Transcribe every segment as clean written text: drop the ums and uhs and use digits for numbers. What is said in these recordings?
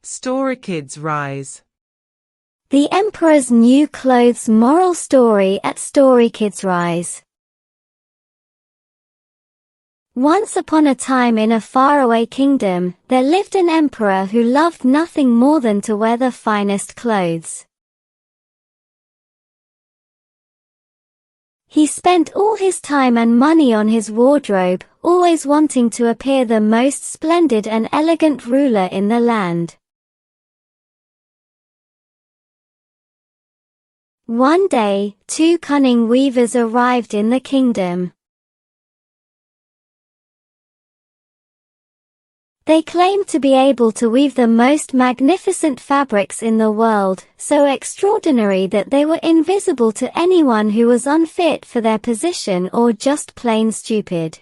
Story Kids Rise. The Emperor's New Clothes Moral Story at Story Kids Rise. Once upon a time in a faraway kingdom, there lived an emperor who loved nothing more than to wear the finest clothes. He spent all his time and money on his wardrobe, always wanting to appear the most splendid and elegant ruler in the land. One day, two cunning weavers arrived in the kingdom. They claimed to be able to weave the most magnificent fabrics in the world, so extraordinary that they were invisible to anyone who was unfit for their position or just plain stupid.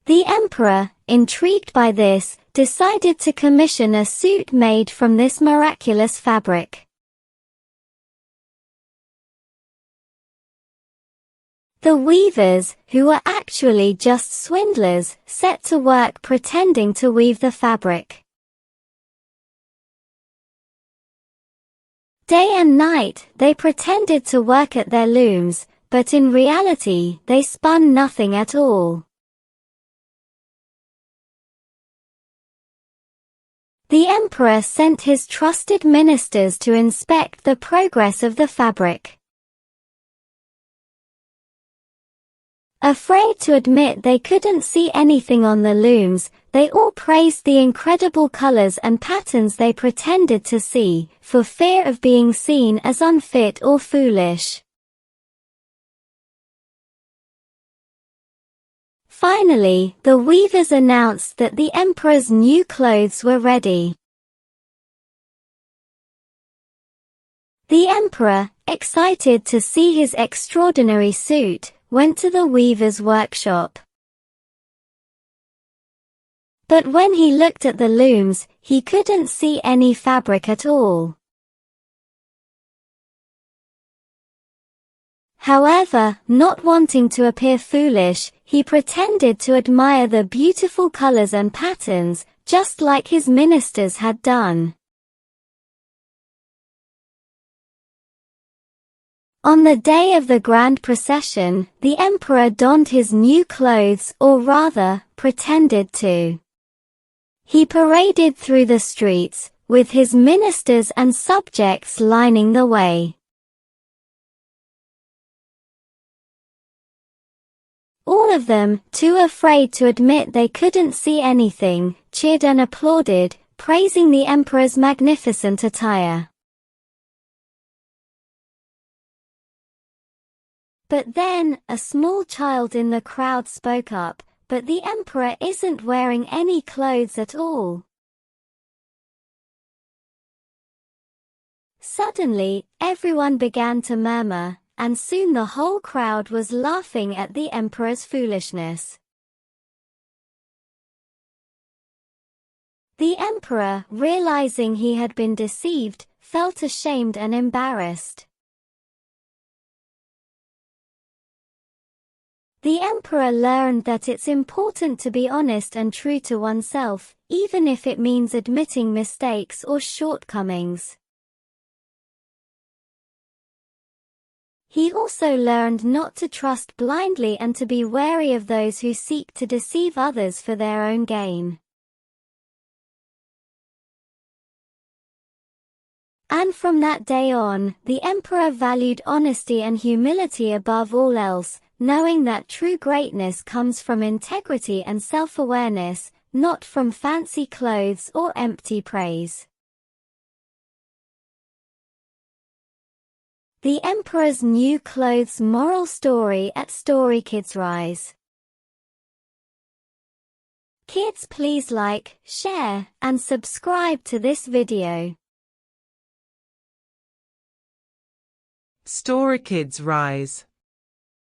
The emperor, intrigued by this, decided to commission a suit made from this miraculous fabric. The weavers, who were actually just swindlers, set to work pretending to weave the fabric. Day and night, they pretended to work at their looms, but in reality, they spun nothing at all. The emperor sent his trusted ministers to inspect the progress of the fabric. Afraid to admit they couldn't see anything on the looms, they all praised the incredible colors and patterns they pretended to see, for fear of being seen as unfit or foolish. Finally, the weavers announced that the emperor's new clothes were ready. The emperor, excited to see his extraordinary suit, went to the weaver's workshop. But when he looked at the looms, he couldn't see any fabric at all. However, not wanting to appear foolish, he pretended to admire the beautiful colors and patterns, just like his ministers had done. On the day of the grand procession, the emperor donned his new clothes, or rather, pretended to. He paraded through the streets, with his ministers and subjects lining the way. All of them, too afraid to admit they couldn't see anything, cheered and applauded, praising the emperor's magnificent attire. But then, a small child in the crowd spoke up, "But the emperor isn't wearing any clothes at all." Suddenly, everyone began to murmur, and soon the whole crowd was laughing at the emperor's foolishness. The emperor, realizing he had been deceived, felt ashamed and embarrassed. The emperor learned that it's important to be honest and true to oneself, even if it means admitting mistakes or shortcomings. He also learned not to trust blindly and to be wary of those who seek to deceive others for their own gain. And from that day on, the emperor valued honesty and humility above all else, knowing that true greatness comes from integrity and self-awareness, not from fancy clothes or empty praise. The Emperor's New Clothes Moral Story at Story Kids Rise. Kids, please like, share, and subscribe to this video. Story Kids Rise.